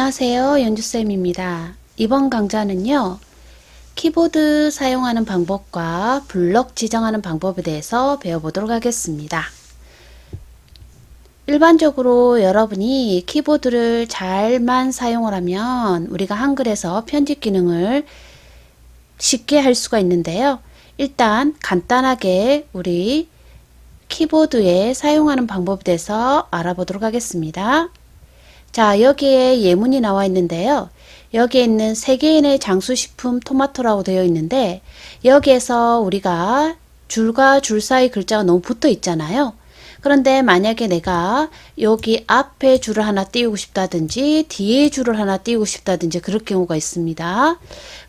안녕하세요. 연주쌤입니다. 이번 강좌는요, 키보드 사용하는 방법과 블럭 지정하는 방법에 대해서 배워보도록 하겠습니다. 일반적으로 여러분이 키보드를 잘만 사용을 하면 우리가 한글에서 편집 기능을 쉽게 할 수가 있는데요. 일단 간단하게 우리 키보드에 사용하는 방법에 대해서 알아보도록 하겠습니다. 자, 여기에 예문이 나와 있는데요. 여기에 있는 세계인의 장수식품 토마토라고 되어 있는데 여기에서 우리가 줄과 줄 사이 글자가 너무 붙어 있잖아요. 그런데 만약에 내가 여기 앞에 줄을 하나 띄우고 싶다든지 뒤에 줄을 하나 띄우고 싶다든지 그럴 경우가 있습니다.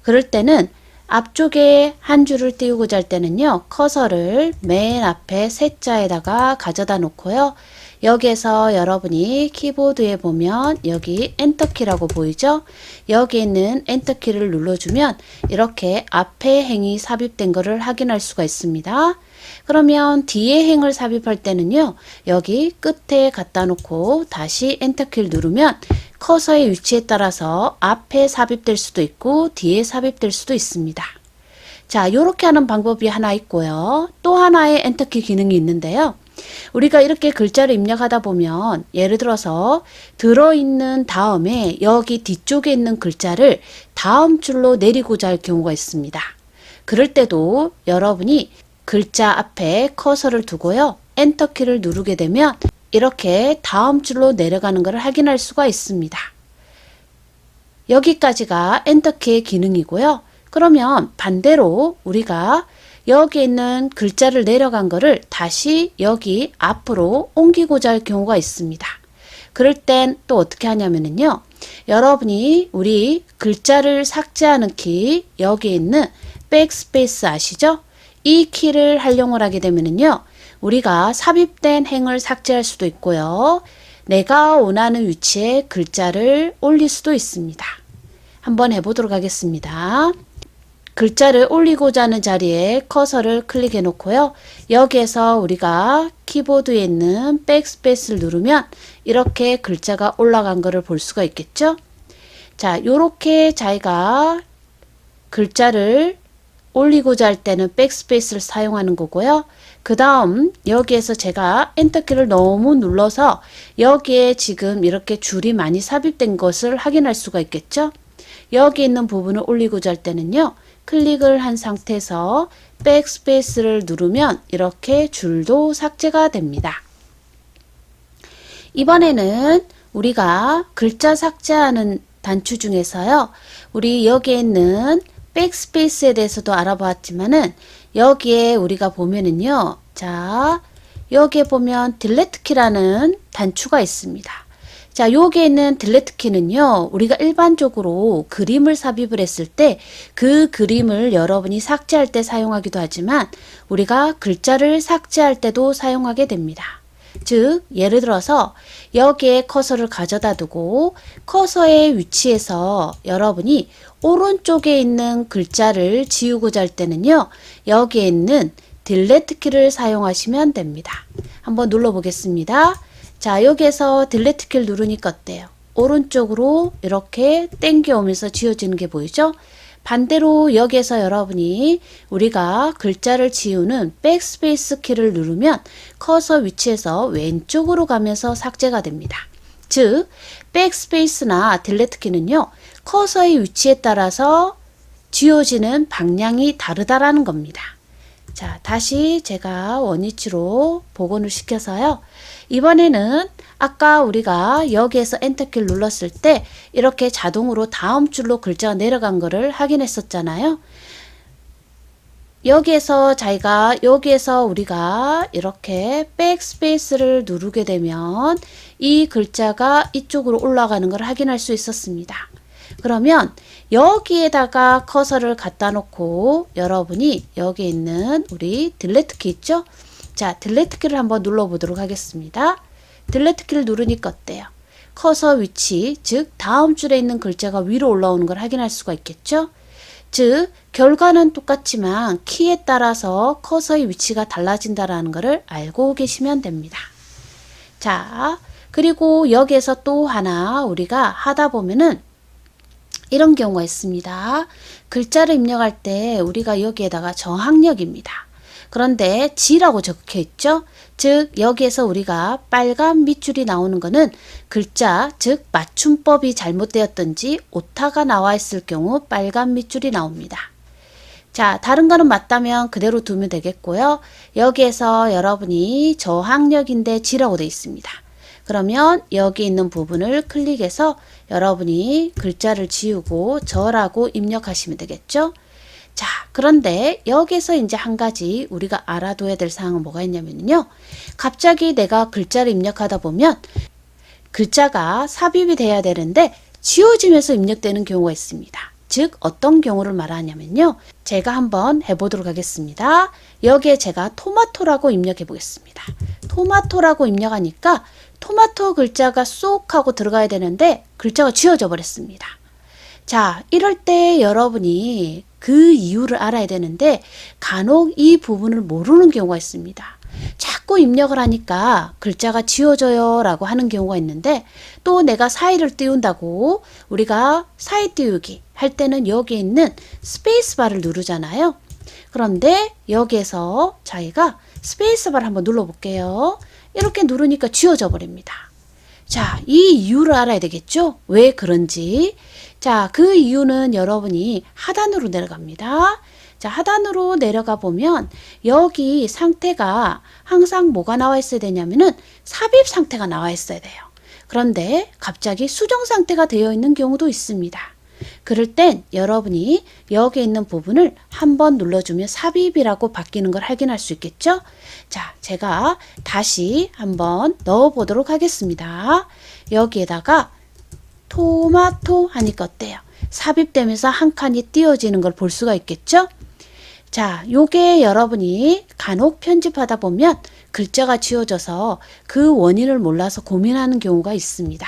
그럴 때는 앞쪽에 한 줄을 띄우고자 할 때는요, 커서를 맨 앞에 세자에다가 가져다 놓고요. 여기에서 여러분이 키보드에 보면 여기 엔터키라고 보이죠? 여기 있는 엔터키를 눌러주면 이렇게 앞에 행이 삽입된 것을 확인할 수가 있습니다. 그러면 뒤에 행을 삽입할 때는요, 여기 끝에 갖다 놓고 다시 엔터키를 누르면 커서의 위치에 따라서 앞에 삽입될 수도 있고 뒤에 삽입될 수도 있습니다. 자, 이렇게 하는 방법이 하나 있고요. 또 하나의 엔터키 기능이 있는데요. 우리가 이렇게 글자를 입력하다 보면 예를 들어서 들어있는 다음에 여기 뒤쪽에 있는 글자를 다음 줄로 내리고자 할 경우가 있습니다. 그럴 때도 여러분이 글자 앞에 커서를 두고요. 엔터키를 누르게 되면 이렇게 다음 줄로 내려가는 것을 확인할 수가 있습니다. 여기까지가 엔터키의 기능이고요. 그러면 반대로 우리가 여기 있는 글자를 내려간 거를 다시 여기 앞으로 옮기고자 할 경우가 있습니다. 그럴 땐 또 어떻게 하냐면요. 여러분이 우리 글자를 삭제하는 키, 여기 있는 백스페이스 아시죠? 이 키를 활용을 하게 되면요. 우리가 삽입된 행을 삭제할 수도 있고요. 내가 원하는 위치에 글자를 올릴 수도 있습니다. 한번 해보도록 하겠습니다. 글자를 올리고자 하는 자리에 커서를 클릭해 놓고요. 여기에서 우리가 키보드에 있는 백스페이스를 누르면 이렇게 글자가 올라간 것을 볼 수가 있겠죠? 자, 요렇게 자기가 글자를 올리고자 할 때는 백스페이스를 사용하는 거고요. 그 다음 여기에서 제가 엔터키를 너무 눌러서 여기에 지금 이렇게 줄이 많이 삽입된 것을 확인할 수가 있겠죠? 여기 있는 부분을 올리고자 할 때는요. 클릭을 한 상태에서 백스페이스를 누르면 이렇게 줄도 삭제가 됩니다. 이번에는 우리가 글자 삭제하는 단추 중에서요. 우리 여기에 있는 백스페이스에 대해서도 알아보았지만은 여기에 우리가 보면은요. 자, 여기에 보면 딜레트 키라는 단추가 있습니다. 자, 여기에 있는 딜레트 키는요, 우리가 일반적으로 그림을 삽입을 했을 때 그 그림을 여러분이 삭제할 때 사용하기도 하지만 우리가 글자를 삭제할 때도 사용하게 됩니다. 즉, 예를 들어서 여기에 커서를 가져다 두고 커서의 위치에서 여러분이 오른쪽에 있는 글자를 지우고자 할 때는요, 여기에 있는 딜레트 키를 사용하시면 됩니다. 한번 눌러보겠습니다. 자, 여기에서 딜레트 키를 누르니까 어때요? 오른쪽으로 이렇게 당겨오면서 지워지는 게 보이죠? 반대로 여기에서 여러분이 우리가 글자를 지우는 백스페이스 키를 누르면 커서 위치에서 왼쪽으로 가면서 삭제가 됩니다. 즉, 백스페이스나 딜레트 키는요, 커서의 위치에 따라서 지워지는 방향이 다르다라는 겁니다. 자, 다시 제가 원위치로 복원을 시켜서요. 이번에는 아까 우리가 여기에서 엔터키를 눌렀을 때 이렇게 자동으로 다음 줄로 글자가 내려간 거를 확인했었잖아요. 여기에서 우리가 이렇게 백스페이스를 누르게 되면 이 글자가 이쪽으로 올라가는 걸 확인할 수 있었습니다. 그러면 여기에다가 커서를 갖다 놓고 여러분이 여기 있는 우리 딜레트 키 있죠? 자, 딜레트 키를 한번 눌러보도록 하겠습니다. 딜레트 키를 누르니까 어때요? 커서 위치, 즉 다음 줄에 있는 글자가 위로 올라오는 걸 확인할 수가 있겠죠? 즉 결과는 똑같지만 키에 따라서 커서의 위치가 달라진다는 것을 알고 계시면 됩니다. 자, 그리고 여기에서 또 하나 우리가 하다 보면은 이런 경우가 있습니다. 글자를 입력할 때 우리가 여기에다가 저항력입니다. 그런데 G라고 적혀 있죠? 즉 여기에서 우리가 빨간 밑줄이 나오는 것은 글자, 즉 맞춤법이 잘못되었든지 오타가 나와 있을 경우 빨간 밑줄이 나옵니다. 자, 다른 거는 맞다면 그대로 두면 되겠고요. 여기에서 여러분이 저항력인데 G라고 되어 있습니다. 그러면 여기 있는 부분을 클릭해서 여러분이 글자를 지우고 저라고 입력하시면 되겠죠? 자, 그런데 여기서 이제 한 가지 우리가 알아둬야 될 사항은 뭐가 있냐면요. 갑자기 내가 글자를 입력하다 보면 글자가 삽입이 돼야 되는데 지워지면서 입력되는 경우가 있습니다. 즉 어떤 경우를 말하냐면요. 제가 한번 해보도록 하겠습니다. 여기에 제가 토마토라고 입력해 보겠습니다. 토마토라고 입력하니까 토마토 글자가 쏙 하고 들어가야 되는데 글자가 지워져 버렸습니다. 자, 이럴 때 여러분이 그 이유를 알아야 되는데 간혹 이 부분을 모르는 경우가 있습니다. 자꾸 입력을 하니까 글자가 지워져요 라고 하는 경우가 있는데 또 내가 사이를 띄운다고 우리가 사이 띄우기 할 때는 여기에 있는 스페이스바를 누르잖아요. 그런데 여기에서 저희가 스페이스바를 한번 눌러볼게요. 이렇게 누르니까 지워져 버립니다. 자, 이 이유를 알아야 되겠죠? 왜 그런지. 자, 그 이유는 여러분이 하단으로 내려갑니다. 자, 하단으로 내려가 보면 여기 상태가 항상 뭐가 나와 있어야 되냐면은 삽입 상태가 나와 있어야 돼요. 그런데 갑자기 수정 상태가 되어 있는 경우도 있습니다. 그럴 땐 여러분이 여기 있는 부분을 한번 눌러주면 삽입이라고 바뀌는 걸 확인할 수 있겠죠? 자, 제가 다시 한번 넣어 보도록 하겠습니다. 여기에다가 토마토 하니까 어때요? 삽입되면서 한 칸이 띄어지는 걸 볼 수가 있겠죠? 자, 요게 여러분이 간혹 편집하다 보면 글자가 지워져서 그 원인을 몰라서 고민하는 경우가 있습니다.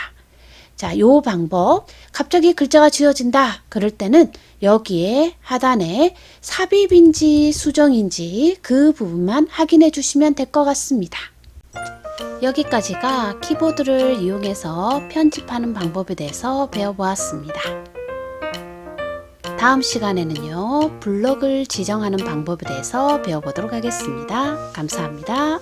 자, 요 방법, 갑자기 글자가 지워진다 그럴 때는 여기에 하단에 삽입인지 수정인지 그 부분만 확인해 주시면 될 것 같습니다. 여기까지가 키보드를 이용해서 편집하는 방법에 대해서 배워보았습니다. 다음 시간에는요, 블럭을 지정하는 방법에 대해서 배워보도록 하겠습니다. 감사합니다.